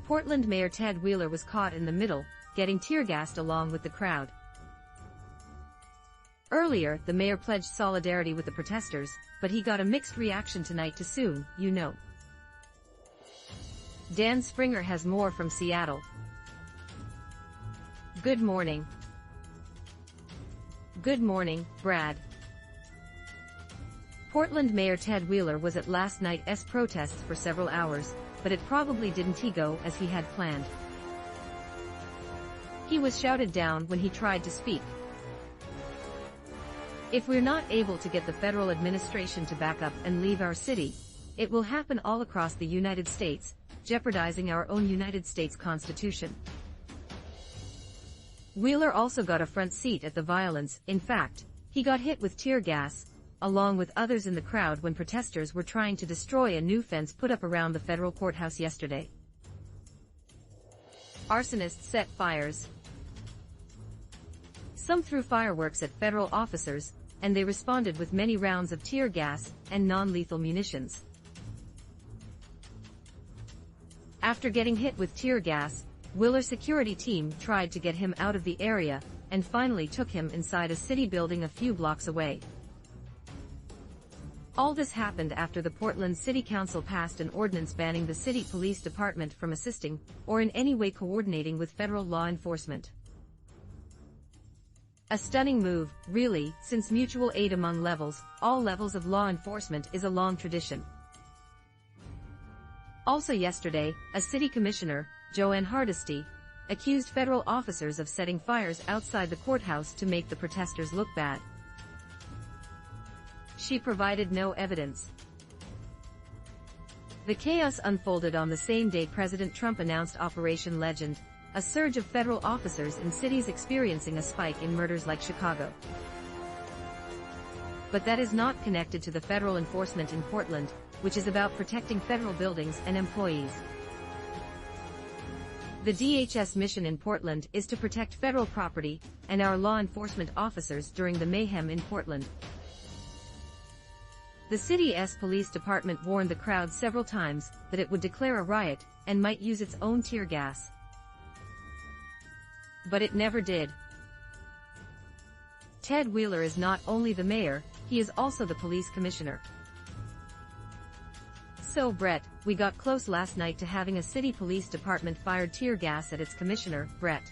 Portland Mayor Ted Wheeler was caught in the middle, getting tear-gassed along with the crowd. Earlier, the mayor pledged solidarity with the protesters, but he got a mixed reaction tonight to soon, you know. Dan Springer has more from Seattle. Good morning. Good morning, Brad. Portland Mayor Ted Wheeler was at last night's protests for several hours, but it probably didn't go as he had planned. He was shouted down when he tried to speak. If we're not able to get the federal administration to back up and leave our city, it will happen all across the United States, jeopardizing our own United States Constitution. Wheeler also got a front seat at the violence. In fact, he got hit with tear gas, along with others in the crowd when protesters were trying to destroy a new fence put up around the federal courthouse yesterday. Arsonists set fires. Some threw fireworks at federal officers, and they responded with many rounds of tear gas and non-lethal munitions. After getting hit with tear gas, Wheeler's security team tried to get him out of the area, and finally took him inside a city building a few blocks away. All this happened after the Portland City Council passed an ordinance banning the city police department from assisting, or in any way coordinating with federal law enforcement. A stunning move, really, since mutual aid among all levels of law enforcement is a long tradition. Also yesterday, a city commissioner, Joanne Hardesty, accused federal officers of setting fires outside the courthouse to make the protesters look bad. She provided no evidence. The chaos unfolded on the same day President Trump announced Operation Legend, a surge of federal officers in cities experiencing a spike in murders like Chicago. But that is not connected to the federal enforcement in Portland, which is about protecting federal buildings and employees. The DHS mission in Portland is to protect federal property and our law enforcement officers during the mayhem in Portland. The city's police department warned the crowd several times that it would declare a riot and might use its own tear gas. But it never did. Ted Wheeler is not only the mayor, he is also the police commissioner. So Brett, we got close last night to having a city police department fire tear gas at its commissioner, Brett.